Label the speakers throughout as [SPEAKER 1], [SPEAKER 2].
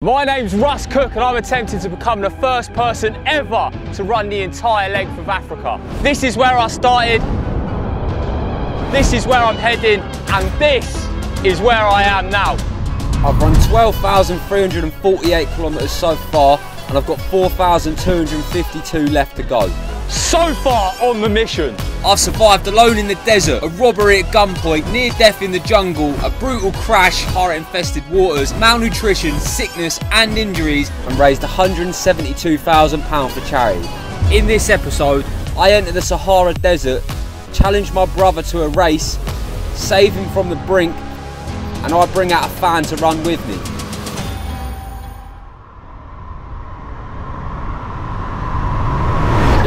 [SPEAKER 1] My name's Russ Cook and I'm attempting to become the first person ever to run the entire length of Africa. This is where I started, this is where I'm heading, and this is where I am now.
[SPEAKER 2] I've run 12,348 kilometres so far and I've got 4,252 left to go.
[SPEAKER 1] So far on the mission.
[SPEAKER 2] I've survived alone in the desert, a robbery at gunpoint, near death in the jungle, a brutal crash, horror-infested waters, malnutrition, sickness and injuries, and raised £172,000 for charity. In this episode, I enter the Sahara Desert, challenge my brother to a race, save him from the brink, and I bring out a fan to run with me.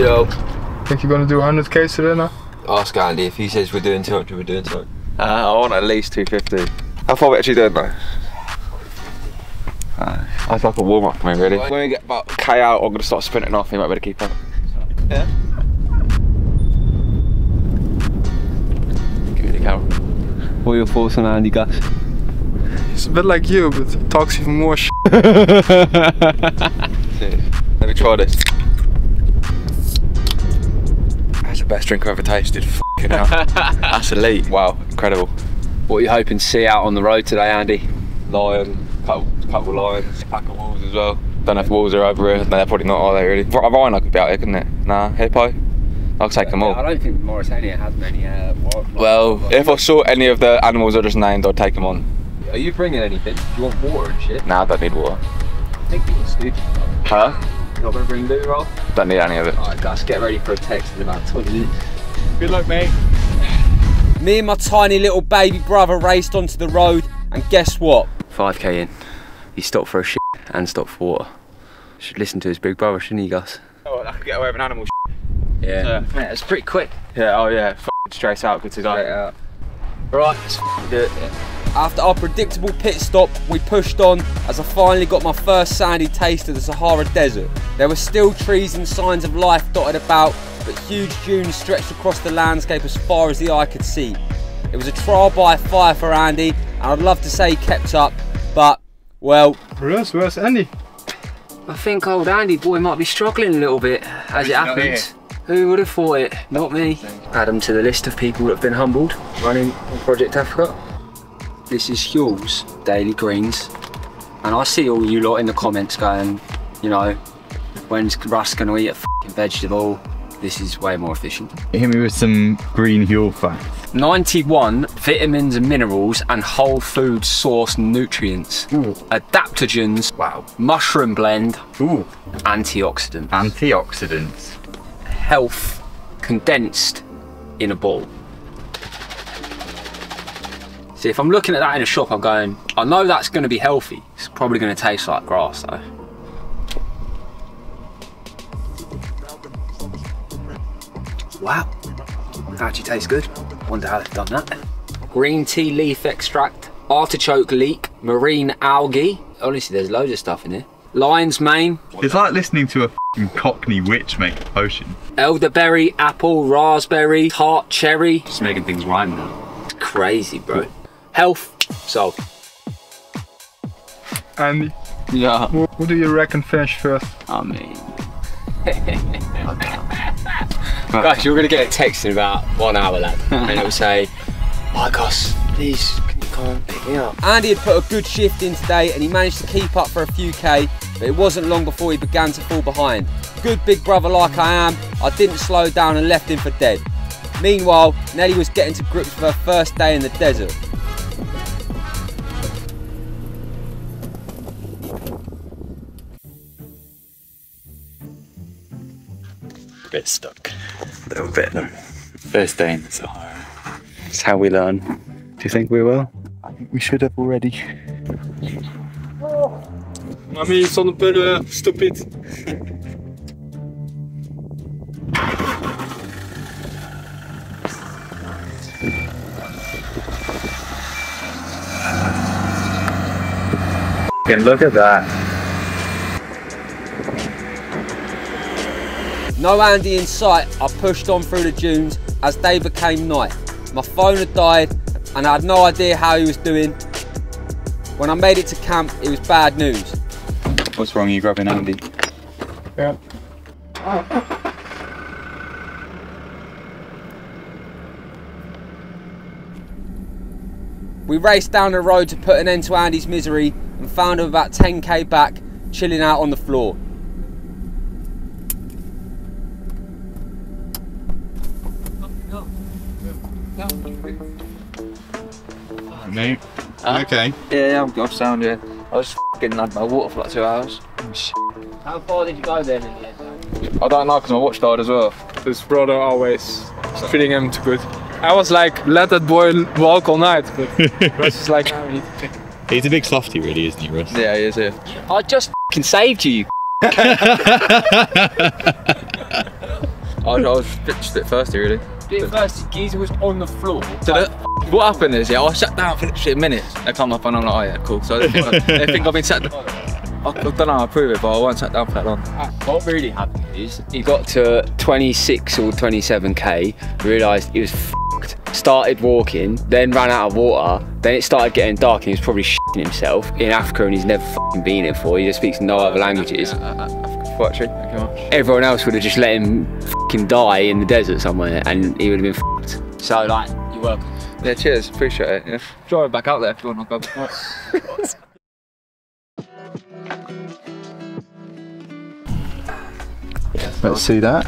[SPEAKER 3] Yo.
[SPEAKER 4] Think you're gonna do 100k today now?
[SPEAKER 3] Ask Andy, if he says we're doing 200, we're doing 200.
[SPEAKER 5] I want at least 250. How far are we actually doing though? That's like a warm up for me really. When we get about K out, I'm gonna start sprinting off, you might better keep up. Yeah. Give me the camera.
[SPEAKER 6] What are your thoughts on Andy Gus?
[SPEAKER 4] He's a bit like you, but talks even more shit.
[SPEAKER 5] Let me try this. That's the best drink I've ever tasted. Fucking hell. That's elite. Wow, incredible.
[SPEAKER 6] What are you hoping to see out on the road today, Andy?
[SPEAKER 5] Lion, couple lions, pack of wolves as well. Don't know if wolves are over here. No, they're probably not, are they really? A rhino could be out here, couldn't it? Nah, hippo? I'll take them all.
[SPEAKER 6] I don't think Mauritania has many
[SPEAKER 5] Well, if I saw any of the animals I just named, I'd take them on.
[SPEAKER 6] Are you bringing anything? Do you want water and shit?
[SPEAKER 5] Nah, I don't need water.
[SPEAKER 6] I think you want stupid.
[SPEAKER 5] Huh?
[SPEAKER 6] You're not going to bring loo roll?
[SPEAKER 5] Don't need any of it.
[SPEAKER 6] Alright guys, get ready for a text in about 20 minutes.
[SPEAKER 1] Good luck, mate.
[SPEAKER 2] Me and my tiny little baby brother raced onto the road, and guess what?
[SPEAKER 6] 5k in. He stopped for a shit and stopped for water. Should listen to his big brother, shouldn't he, Gus?
[SPEAKER 5] Oh, I could get away with an animal
[SPEAKER 6] Yeah. Mate, it's pretty quick.
[SPEAKER 5] Yeah, oh yeah, straight out, good to go.
[SPEAKER 6] Straight out. Right, let's do it.
[SPEAKER 2] After our predictable pit stop, we pushed on as I finally got my first sandy taste of the Sahara Desert. There were still trees and signs of life dotted about, but huge dunes stretched across the landscape as far as the eye could see. It was a trial by fire for Andy, and I'd love to say he kept up, but, well...
[SPEAKER 4] Russ, where's Andy?
[SPEAKER 6] I think old Andy boy might be struggling a little bit, as it happens. Who would have thought it? Not me. Add him to the list of people that have been humbled running on Project Africa. This is Hugh's Daily Greens, and I see all you lot in the comments going, you know, when's Russ going to eat a f***ing vegetable? This is way more efficient.
[SPEAKER 7] Hit me with some green Huel facts.
[SPEAKER 6] 91 vitamins and minerals and whole food source nutrients.
[SPEAKER 7] Ooh.
[SPEAKER 6] Adaptogens, wow. Mushroom blend,
[SPEAKER 7] Ooh.
[SPEAKER 6] antioxidants.
[SPEAKER 7] Antioxidants.
[SPEAKER 6] Health condensed in a ball. See, if I'm looking at that in a shop, I'm going, I know that's going to be healthy. It's probably going to taste like grass though. Wow, that actually tastes good. Wonder how they've done that. Green tea leaf extract, artichoke leek, marine algae. Honestly, there's loads of stuff in here. Lion's mane.
[SPEAKER 7] It's like listening to a f***ing Cockney witch make a potion.
[SPEAKER 6] Elderberry, apple, raspberry, tart cherry. Just making things rhyme now. It's crazy, bro. Health, so.
[SPEAKER 4] Andy,
[SPEAKER 5] Yeah.
[SPEAKER 4] who do you reckon finished first?
[SPEAKER 6] I mean. Guys, you're going to get a text in about 1 hour, lad. And it will say, "Hi Gus, please, can you come and pick me up?"
[SPEAKER 2] Andy had put a good shift in today and he managed to keep up for a few K, but it wasn't long before he began to fall behind. Good big brother like I am, I didn't slow down and left him for dead. Meanwhile, Nelly was getting to grips with her first day in the desert.
[SPEAKER 8] Bit stuck, a little bit. First day in the Sahara. It's how we learn. Do you think we will? I think we should have already.
[SPEAKER 1] Mami, zonnebril, stupid.
[SPEAKER 8] Look at that.
[SPEAKER 2] No Andy in sight, I pushed on through the dunes as day became night. My phone had died and I had no idea how he was doing. When I made it to camp, it was bad news.
[SPEAKER 8] What's wrong? Are you grabbing Andy?
[SPEAKER 4] Yeah.
[SPEAKER 2] We raced down the road to put an end to Andy's misery and found him about 10k back, chilling out on the floor.
[SPEAKER 7] Mate. Okay.
[SPEAKER 5] Yeah, I'm sound, yeah. I was getting had my water for like 2 hours.
[SPEAKER 6] How far did you go then in the end?
[SPEAKER 5] I don't know because my watch died as well.
[SPEAKER 4] His brother always treating him too good. I was like, let that boy walk all night, but Russ is like, no, we need to pick him.
[SPEAKER 7] He's a big softy, really, isn't he, Russ?
[SPEAKER 5] Yeah, he is, yeah.
[SPEAKER 6] I just f***ing saved you.
[SPEAKER 5] I was just a bit thirsty, really.
[SPEAKER 6] Bit first, Geezer was on the floor.
[SPEAKER 5] So what happened is, yeah, I sat down for literally a minute. They come up and I'm like, oh yeah, cool. So they think I've been sat down. I don't know how to prove it, but I wasn't sat down for that long.
[SPEAKER 6] What really happened is, he got to 26 or 27k, realised he was f***ed, started walking, then ran out of water, then it started getting dark and he was probably shitting himself in Africa and he's never f***ing been in before, he just speaks no other languages.
[SPEAKER 5] Actually, thank you much.
[SPEAKER 6] Everyone else would have just let him f***ing die in the desert somewhere and he would have been f***ed. So like, you're welcome.
[SPEAKER 5] Yeah, cheers, appreciate it. Yeah. Drive back out there if you want to go.
[SPEAKER 8] Let's see that.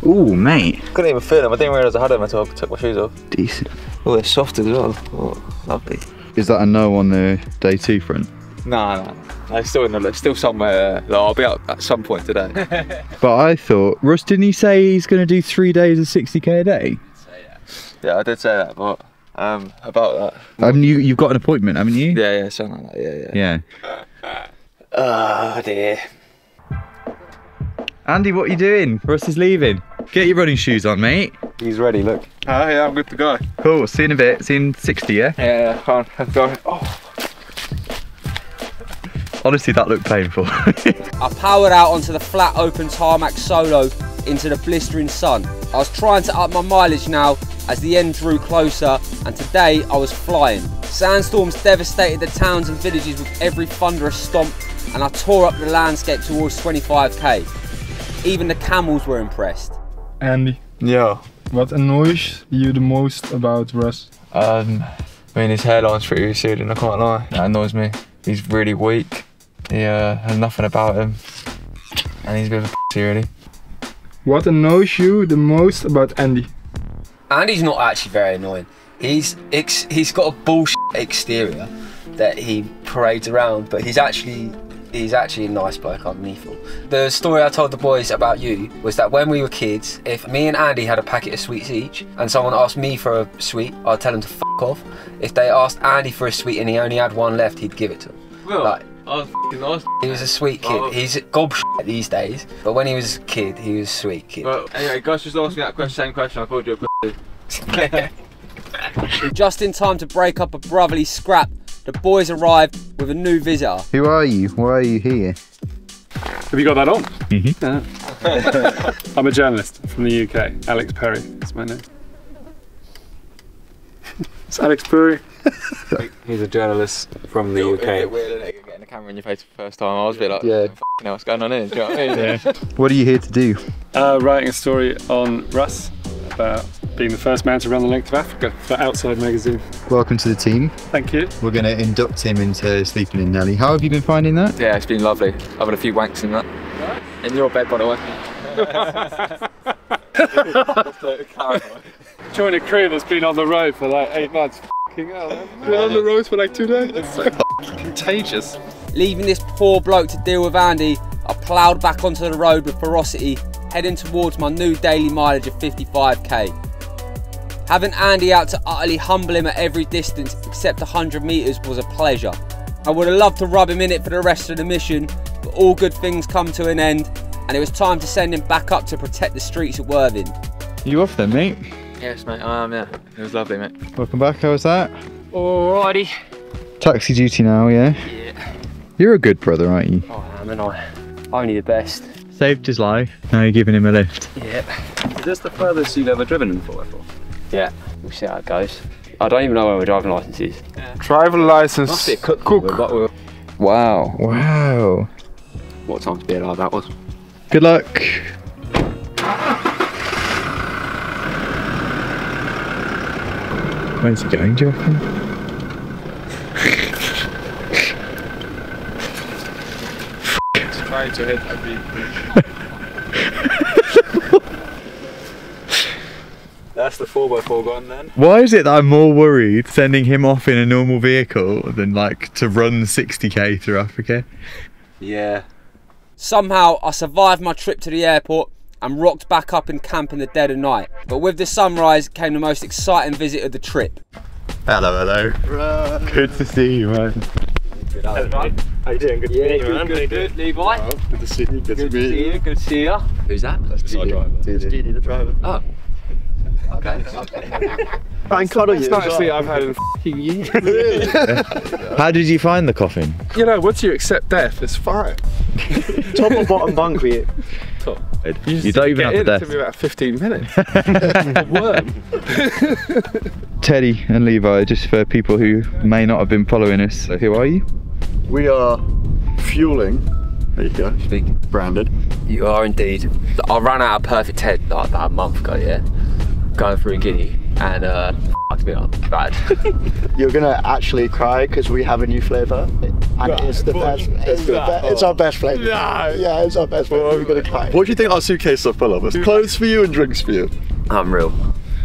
[SPEAKER 8] Ooh, mate.
[SPEAKER 5] Couldn't even feel them. I didn't realise I had them until I took my shoes off.
[SPEAKER 8] Decent.
[SPEAKER 5] Oh, they're soft as well. Oh, lovely.
[SPEAKER 8] Is that a no on the day 2 front?
[SPEAKER 5] No. They're still in the still somewhere. Like, I'll be out at some point today.
[SPEAKER 8] But I thought, Russ, didn't he say he's going to do 3 days of 60k a day?
[SPEAKER 5] Yeah, I did say that, but about that.
[SPEAKER 8] You've got an appointment, haven't you?
[SPEAKER 5] Yeah, something like that. Yeah.
[SPEAKER 6] Oh dear.
[SPEAKER 8] Andy, what are you doing? Russ is leaving. Get your running shoes on, mate.
[SPEAKER 5] He's ready. Look.
[SPEAKER 4] Yeah, I'm good to go.
[SPEAKER 8] Cool. See you in a bit. See you in 60, yeah?
[SPEAKER 5] Yeah. Can't have to go. Oh.
[SPEAKER 8] Honestly, that looked painful.
[SPEAKER 2] I powered out onto the flat open tarmac solo into the blistering sun. I was trying to up my mileage now as the end drew closer, and today I was flying. Sandstorms devastated the towns and villages with every thunderous stomp, and I tore up the landscape towards 25k. Even the camels were impressed.
[SPEAKER 4] Andy,
[SPEAKER 7] Yeah.
[SPEAKER 4] what annoys you the most about Russ?
[SPEAKER 5] I mean, his hairline's pretty receding, I can't lie. That annoys me. He's really weak. He has nothing about him. And he's a bit of a pussy, really.
[SPEAKER 4] What annoys you the most about Andy?
[SPEAKER 6] Andy's not actually very annoying. He's got a bullshit exterior that he parades around, but he's actually a nice bloke underneath all. The story I told the boys about you was that when we were kids, if me and Andy had a packet of sweets each and someone asked me for a sweet, I'd tell them to fuck off. If they asked Andy for a sweet and he only had one left, he'd give it to them.
[SPEAKER 1] Well,
[SPEAKER 6] Like,
[SPEAKER 1] I was f***ing nice.
[SPEAKER 6] he was a sweet kid. He's gob shit these days, but when he was a kid, he was a sweet kid.
[SPEAKER 1] Well, anyway, Gus just asked me that question, same question. I called you a pussy.
[SPEAKER 2] Just in time to break up a brotherly scrap, the boys arrived with a new visitor.
[SPEAKER 8] Who are you? Why are you here?
[SPEAKER 9] Have you got that on? Mm-hmm. I'm a journalist from the UK. Alex Perry is my name. It's Alex Perry.
[SPEAKER 10] He's a journalist from the UK.
[SPEAKER 5] It's a bit weird, isn't it? Getting the camera in your face for the first time. I was a bit like,
[SPEAKER 10] Yeah.
[SPEAKER 5] f***ing hell, what's going on here? Do you know what I mean?
[SPEAKER 9] Yeah.
[SPEAKER 8] What are you here to do?
[SPEAKER 9] Writing a story on Russ about being the first man to run the length of Africa for Outside magazine.
[SPEAKER 8] Welcome to the team.
[SPEAKER 9] Thank you.
[SPEAKER 8] We're going to induct him into sleeping in Nelly. How have you been finding that?
[SPEAKER 5] Yeah, it's been lovely. I've had a few wanks in that. In your bed, by the way.
[SPEAKER 9] Join a crew that's been on the road for like 8 months. F***ing hell, man.
[SPEAKER 4] Been on the road for like 2 days. It's so contagious.
[SPEAKER 2] Leaving this poor bloke to deal with Andy, I ploughed back onto the road with ferocity, heading towards my new daily mileage of 55k. Having Andy out to utterly humble him at every distance except 100 metres was a pleasure. I would have loved to rub him in it for the rest of the mission, but all good things come to an end, and it was time to send him back up to protect the streets of Worthing.
[SPEAKER 8] You off then, mate?
[SPEAKER 5] Yes, mate, I am, yeah. It was lovely, mate.
[SPEAKER 8] Welcome back, how was that?
[SPEAKER 6] Alrighty.
[SPEAKER 8] Taxi duty now, yeah?
[SPEAKER 6] Yeah.
[SPEAKER 8] You're a good brother, aren't you?
[SPEAKER 6] Oh, am I? Only the best.
[SPEAKER 8] Saved his life, now you're giving him a lift.
[SPEAKER 6] Yeah.
[SPEAKER 10] Is this the furthest you've ever driven in 4x4?
[SPEAKER 6] Yeah. We'll see how it goes. I don't even know where my driving licence is.
[SPEAKER 4] Driver license.
[SPEAKER 10] Must be a cook.
[SPEAKER 4] Cook.
[SPEAKER 5] Wow.
[SPEAKER 8] Wow.
[SPEAKER 10] What time to be alive that was.
[SPEAKER 7] Good luck. Where's he going, do you reckon?
[SPEAKER 4] Trying to hit every.
[SPEAKER 10] That's the 4x4 gone then.
[SPEAKER 7] Why is it that I'm more worried sending him off in a normal vehicle than like to run 60k through Africa?
[SPEAKER 2] Yeah. Somehow I survived my trip to the airport and rocked back up in camp in the dead of night. But with the sunrise came the most exciting visit of the trip.
[SPEAKER 7] Hello, hello. Good to see you, man.
[SPEAKER 10] How you doing? Good to meet you, man.
[SPEAKER 2] Good, Levi.
[SPEAKER 7] Oh, good to see you. Good to meet you.
[SPEAKER 2] Good to see you. Who's that?
[SPEAKER 10] That's our driver.
[SPEAKER 7] Didi, the driver.
[SPEAKER 2] Oh. Okay.
[SPEAKER 10] Try and cuddle you.
[SPEAKER 4] It's nicely I've had in f***ing years.
[SPEAKER 7] How did you find the coffin?
[SPEAKER 4] You know, once you accept death, it's fine.
[SPEAKER 10] Top or bottom bunk for you?
[SPEAKER 4] Top.
[SPEAKER 7] You don't even have to death.
[SPEAKER 4] It took me about 15 minutes. Worm.
[SPEAKER 7] Teddy and Levi, just for people who may not have been following us, who are you?
[SPEAKER 8] We are fueling. There you go.
[SPEAKER 2] Speak.
[SPEAKER 8] Branded.
[SPEAKER 6] You are indeed. I ran out of Perfect Head like about a month ago, yeah. Going through Guinea and fucked me up bad.
[SPEAKER 8] You're gonna actually cry because we have a new flavour, and it's the best. It's our best flavour. Yeah, it's our best flavour. We're gonna cry. What do you think our suitcases are full of? It's clothes for you and drinks for you.
[SPEAKER 6] I'm real.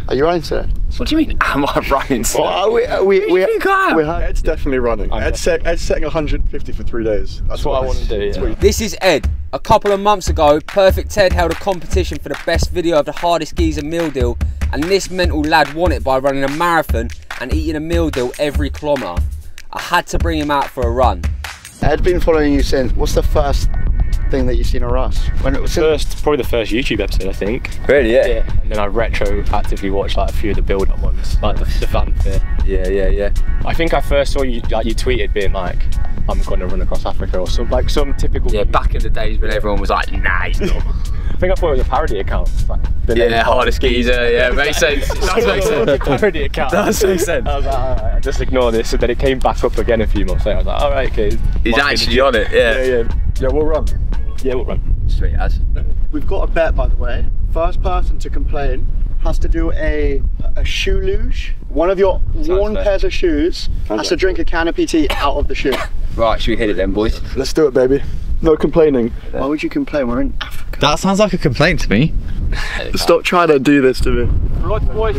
[SPEAKER 8] Are you running today?
[SPEAKER 6] What do you mean? Am I running?
[SPEAKER 8] Ed's definitely running. Ed's setting 150 for 3 days. That's what I want to do. Yeah.
[SPEAKER 2] This is Ed. A couple of months ago, Perfect Ted held a competition for the best video of the hardest geezer meal deal, and this mental lad won it by running a marathon and eating a meal deal every kilometre. I had to bring him out for a run.
[SPEAKER 8] Ed's been following you since. What's the first thing that you've seen of Russ? When it was
[SPEAKER 10] Probably the first YouTube episode, I think.
[SPEAKER 6] Really? Yeah.
[SPEAKER 10] And then I retroactively watched like a few of the build-up ones, like the fun bit.
[SPEAKER 6] Yeah.
[SPEAKER 10] I think I first saw you, like you tweeted being like, I'm going to run across Africa or some typical.
[SPEAKER 6] Yeah, back in the days when everyone was like, nah, he's not.
[SPEAKER 10] I think I thought it was a parody account. Like,
[SPEAKER 6] hardest geezer, yeah, makes sense. It does make sense.
[SPEAKER 10] Parody account.
[SPEAKER 6] Does make sense.
[SPEAKER 10] I was like, alright, just ignore this. And then it came back up again a few months later. I was like, alright, okay.
[SPEAKER 6] He's actually on it, yeah.
[SPEAKER 8] Yeah, we'll run.
[SPEAKER 10] Yeah, we'll run.
[SPEAKER 6] Sweet as.
[SPEAKER 8] We've got a bet, by the way. First person to complain has to do a shoe luge. One of your worn pairs of shoes has to drink a canopy tea out of the shoe.
[SPEAKER 6] Right, should we hit it then, boys?
[SPEAKER 8] Let's do it, baby. No complaining. Why would you complain? We're in Africa.
[SPEAKER 7] That sounds like a complaint to me.
[SPEAKER 8] Stop trying to do this to me.
[SPEAKER 10] Right, boys.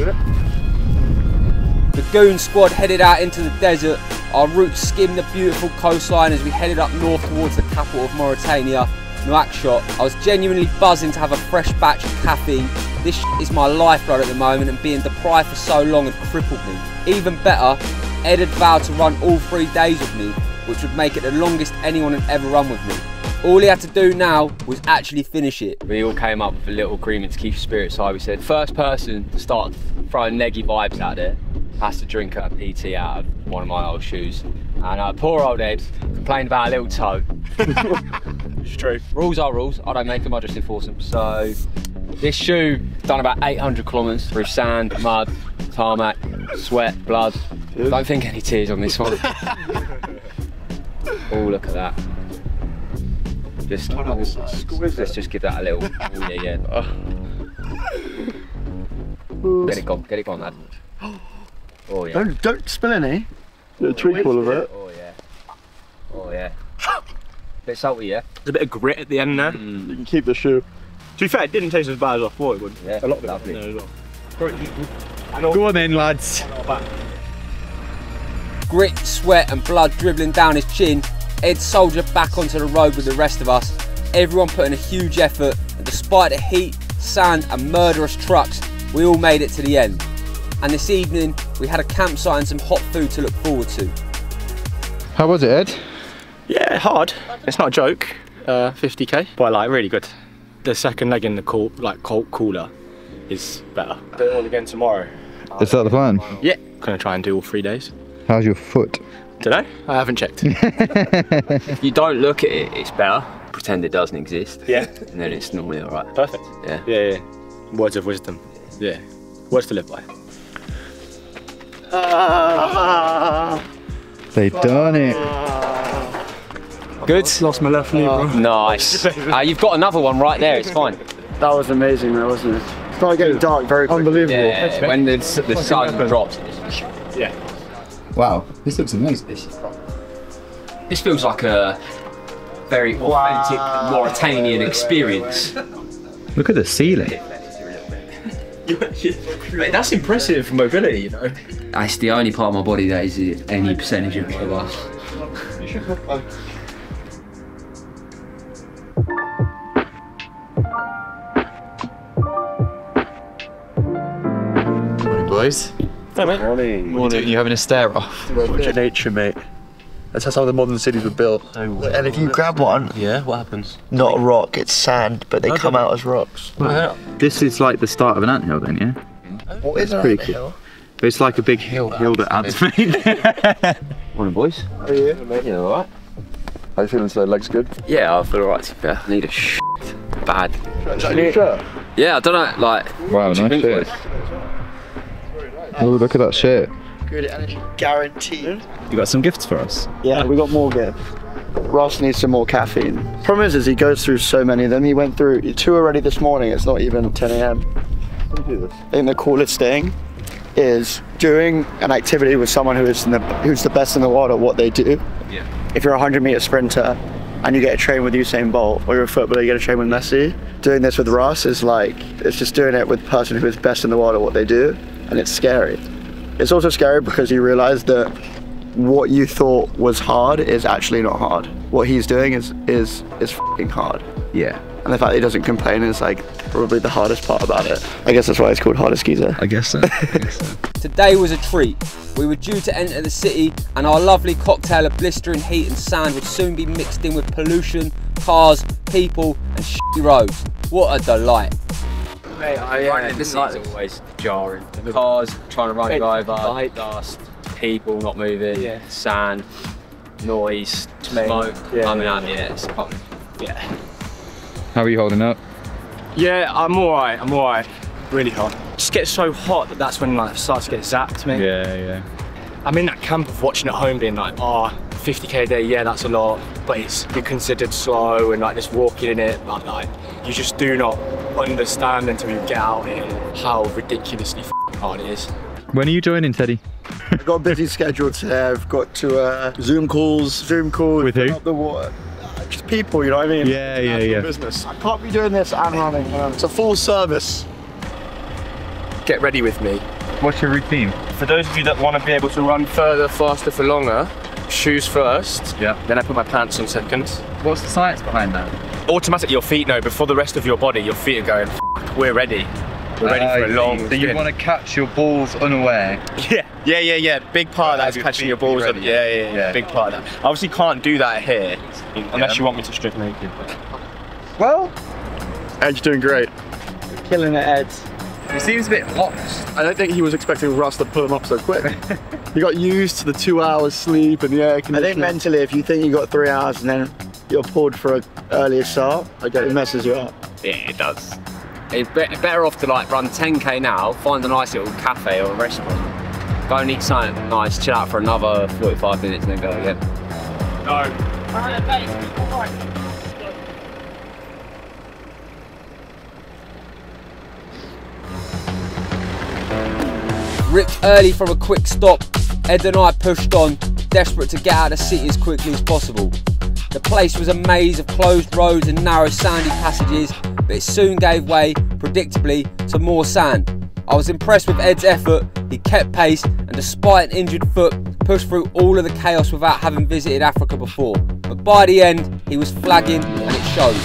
[SPEAKER 2] The Goon squad headed out into the desert. Our route skimmed the beautiful coastline as we headed up north towards the capital of Mauritania, Nouakchott. I was genuinely buzzing to have a fresh batch of caffeine. This is my lifeblood at the moment, and being deprived for so long had crippled me. Even better, Ed had vowed to run all 3 days with me, which would make it the longest anyone had ever run with me. All he had to do now was actually finish it.
[SPEAKER 6] We all came up with a little agreement to keep spirits high. We said, first person to start throwing neggy vibes out there has to drink a PT out of one of my old shoes. And poor old Ed complained about a little toe.
[SPEAKER 10] It's true.
[SPEAKER 6] Rules are rules. I don't make them, I just enforce them. So this shoe done about 800 kilometres through sand, mud, tarmac, sweat, blood. Don't think any tears on this one. Oh, look at that. Let's just give that a little. Oh, yeah. Get it gone, lad. Oh yeah.
[SPEAKER 8] Don't spill any. A treacle of it.
[SPEAKER 6] Oh yeah. Bit salty, yeah.
[SPEAKER 10] There's a bit of grit at the end there.
[SPEAKER 8] You can keep the shoe.
[SPEAKER 10] To be fair, it didn't taste as bad as I thought it would.
[SPEAKER 6] Yeah,
[SPEAKER 10] a lot of it.
[SPEAKER 6] lovely.
[SPEAKER 10] As well.
[SPEAKER 7] Go on then, lads.
[SPEAKER 2] Grit, sweat and blood dribbling down his chin, Ed soldiered back onto the road with the rest of us. Everyone put in a huge effort, and despite the heat, sand and murderous trucks, we all made it to the end. And this evening, we had a campsite and some hot food to look forward to.
[SPEAKER 7] How was it, Ed?
[SPEAKER 10] Yeah, hard. It's not a joke. 50k, but like really good. The second leg in the cold cooler is better. Do it all again tomorrow.
[SPEAKER 7] Is that the plan?
[SPEAKER 10] Yeah, gonna try and do all 3 days.
[SPEAKER 7] How's your foot?
[SPEAKER 10] Dunno, I haven't checked.
[SPEAKER 6] If you don't look at it, it's better. Pretend it doesn't exist.
[SPEAKER 10] Yeah.
[SPEAKER 6] And then it's normally alright.
[SPEAKER 10] Perfect.
[SPEAKER 6] Yeah.
[SPEAKER 10] Yeah. Words of wisdom. Yeah. Words to live by.
[SPEAKER 7] They done it.
[SPEAKER 6] Good?
[SPEAKER 10] Lost my left knee, bro.
[SPEAKER 6] Nice. You've got another one right there, it's fine.
[SPEAKER 8] That was amazing though, wasn't it? It started getting dark very quickly. Unbelievable.
[SPEAKER 6] Yeah, when the sun drops.
[SPEAKER 10] Yeah.
[SPEAKER 11] Wow, this looks amazing.
[SPEAKER 6] This feels like a very authentic Mauritanian experience.
[SPEAKER 7] Look at the ceiling.
[SPEAKER 10] Mate, that's impressive for mobility, you know.
[SPEAKER 6] That's the only part of my body that is any percentage of us.
[SPEAKER 7] Morning, boys.
[SPEAKER 10] Hey, mate.
[SPEAKER 7] Morning. You having a stare off?
[SPEAKER 8] Watch nature, mate. That's how the modern cities were built. And if you grab one,
[SPEAKER 10] Yeah, what happens?
[SPEAKER 8] not a rock, it's sand, but they come out as rocks.
[SPEAKER 7] This is like the start of an anthill then, yeah?
[SPEAKER 8] What is
[SPEAKER 7] pretty cool. It's like a big hill that ants made.
[SPEAKER 6] Morning, boys.
[SPEAKER 8] How are you?
[SPEAKER 6] Yeah, alright.
[SPEAKER 3] How you feeling today? Legs good?
[SPEAKER 6] Yeah, I feel alright. I need a bad.
[SPEAKER 8] Sure.
[SPEAKER 6] Yeah, I don't know, like.
[SPEAKER 3] Wow, nice shit. Oh, look at that shit.
[SPEAKER 8] Good energy, guaranteed.
[SPEAKER 7] You got some gifts for us?
[SPEAKER 8] Yeah, we got more gifts. Ross needs some more caffeine. Problem is he goes through so many of them. He went through 2 already this morning. It's not even 10 a.m. I think the coolest thing is doing an activity with someone who's the best in the world at what they do.
[SPEAKER 6] Yeah.
[SPEAKER 8] If you're a 100-meter sprinter and you get to train with Usain Bolt, or you're a footballer, you get to train with Messi. Doing this with Ross is like, it's just doing it with the person who is best in the world at what they do, and it's scary. It's also scary because you realize that what you thought was hard is actually not hard. What he's doing is f***ing hard.
[SPEAKER 7] Yeah.
[SPEAKER 8] And the fact that he doesn't complain is like probably the hardest part about it. I guess that's why it's called Hardest Geezer.
[SPEAKER 7] I guess so.
[SPEAKER 2] Today was a treat. We were due to enter the city and our lovely cocktail of blistering heat and sand would soon be mixed in with pollution, cars, people and shitty roads. What a delight.
[SPEAKER 6] Mate, this is always jarring. The cars trying to run you over, dust, people not moving, sand, noise, smoke. I mean, it's probably,
[SPEAKER 7] How are you holding up?
[SPEAKER 10] Yeah, I'm alright. Really hot. Just gets so hot that that's when like starts to get zapped me.
[SPEAKER 7] Yeah.
[SPEAKER 10] I'm in that camp of watching at home being like, 50k a day, yeah, that's a lot, but you're considered slow and like just walking in it, but like you just do not understand until you get out here how ridiculously hard it is.
[SPEAKER 7] When are you joining, Teddy?
[SPEAKER 8] I've got a busy schedule today. I've got to Zoom calls.
[SPEAKER 7] With who?
[SPEAKER 8] Up the water. Just people, you know what I mean?
[SPEAKER 7] Yeah.
[SPEAKER 8] Business. I can't be doing this and running. It's a full service.
[SPEAKER 10] Get ready with me.
[SPEAKER 7] What's your routine?
[SPEAKER 10] For those of you that want to be able to run further, faster, for longer, shoes first.
[SPEAKER 7] Yeah.
[SPEAKER 10] Then I put my pants on second.
[SPEAKER 7] What's the science behind that?
[SPEAKER 10] Automatically your feet know, before the rest of your body, your feet are going, we're ready. We're ready for a long
[SPEAKER 7] So you
[SPEAKER 10] sprint.
[SPEAKER 7] want to catch your balls unaware?
[SPEAKER 10] Yeah. Big part of that is
[SPEAKER 7] your
[SPEAKER 10] catching
[SPEAKER 7] feet
[SPEAKER 10] your balls.
[SPEAKER 7] ready.
[SPEAKER 10] Yeah. Big part of that. I obviously can't do that here, unless you want me to strip naked.
[SPEAKER 8] Well, Ed's doing great. Killing it, Ed.
[SPEAKER 7] He seems a bit hot.
[SPEAKER 8] I don't think he was expecting Russ to pull him up so quick. He got used to the 2 hours sleep and the air conditioning. I think mentally, if you think you got 3 hours and then you're pulled for an earlier start, it messes you up.
[SPEAKER 6] Yeah, it does. It's better off to like run 10k now, find a nice little cafe or a restaurant, go and eat something nice, chill out for another 45 minutes and then go again.
[SPEAKER 2] Ripped early from a quick stop, Ed and I pushed on, desperate to get out of the city as quickly as possible. The place was a maze of closed roads and narrow sandy passages, but it soon gave way, predictably, to more sand. I was impressed with Ed's effort. He kept pace and despite an injured foot, pushed through all of the chaos without having visited Africa before. But by the end, he was flagging and it showed.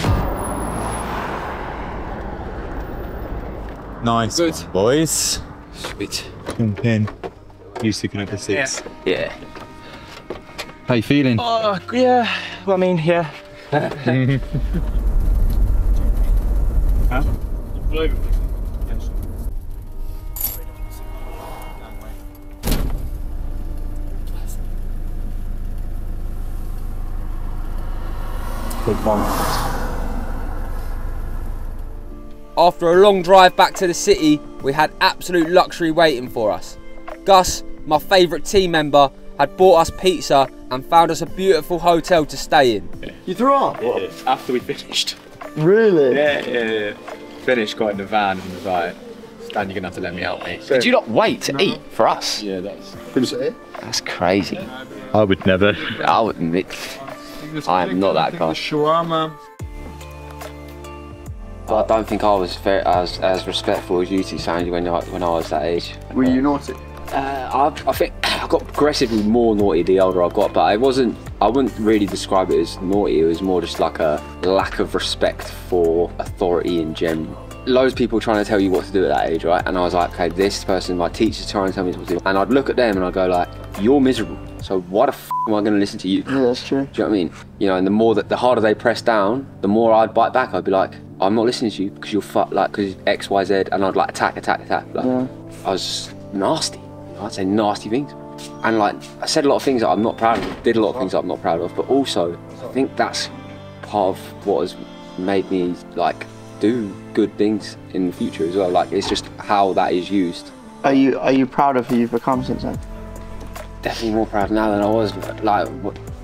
[SPEAKER 7] Nice.
[SPEAKER 6] Good.
[SPEAKER 7] Boys.
[SPEAKER 6] Sweet.
[SPEAKER 7] Jump in. You sticking up the six.
[SPEAKER 6] Yeah.
[SPEAKER 7] How you feeling?
[SPEAKER 10] Oh, yeah. Well, I mean, yeah.
[SPEAKER 2] After a long drive back to the city, we had absolute luxury waiting for us. Gus, my favourite team member, had bought us pizza and found us a beautiful hotel to stay in.
[SPEAKER 8] You threw up?
[SPEAKER 5] Yeah, after we finished.
[SPEAKER 8] Really?
[SPEAKER 5] Yeah. Finished, got in the van and was like, Stan, you're gonna have to let me help me.
[SPEAKER 6] Did you not wait to eat for us?
[SPEAKER 5] Yeah,
[SPEAKER 6] That's crazy.
[SPEAKER 7] I would never.
[SPEAKER 6] I wouldn't. I am not that guy.
[SPEAKER 4] Shawarma.
[SPEAKER 6] I don't think I was as respectful as you two, Sandy, when I was that age.
[SPEAKER 8] Were you naughty?
[SPEAKER 6] I think I got progressively more naughty the older I got, but I wouldn't really describe it as naughty. It was more just like a lack of respect for authority in general. Loads of people trying to tell you what to do at that age, right? And I was like, okay, this person, my teacher's trying to tell me what to do. And I'd look at them and I'd go like, you're miserable, so why the f am I gonna listen to you?
[SPEAKER 8] Yeah, that's true.
[SPEAKER 6] Do you know what I mean? You know, and the harder they press down, the more I'd bite back. I'd be like, I'm not listening to you because you're because X, Y, Z, and I'd like attack. Like,
[SPEAKER 8] Yeah.
[SPEAKER 6] I was nasty. I'd say nasty things. And like, I said a lot of things that I'm not proud of, did a lot of things that I'm not proud of, but also, I think that's part of what has made me like do good things in the future as well. Like, it's just how that is used.
[SPEAKER 8] Are you proud of who you've become since then?
[SPEAKER 6] Definitely more proud now than I was like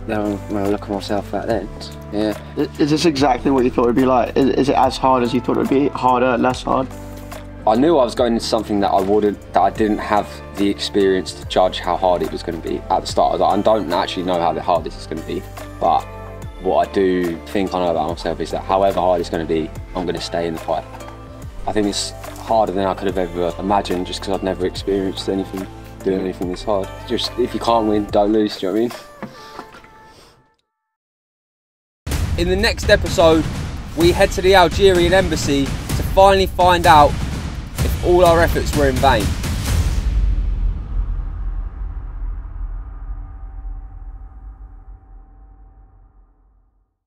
[SPEAKER 6] when I look at myself back then. Yeah.
[SPEAKER 8] Is this exactly what you thought it'd be like? Is it as hard as you thought it'd be? Harder, less hard?
[SPEAKER 6] I knew I was going into something that I didn't have the experience to judge how hard it was going to be at the start. I was like, I don't actually know how hard this is going to be, but what I do think I know about myself is that however hard it's going to be, I'm going to stay in the fight. I think it's harder than I could have ever imagined, just because I've never experienced doing anything this hard. Just, if you can't win, don't lose, do you know what I mean?
[SPEAKER 2] In the next episode, we head to the Algerian embassy to finally find out if all our efforts were in vain.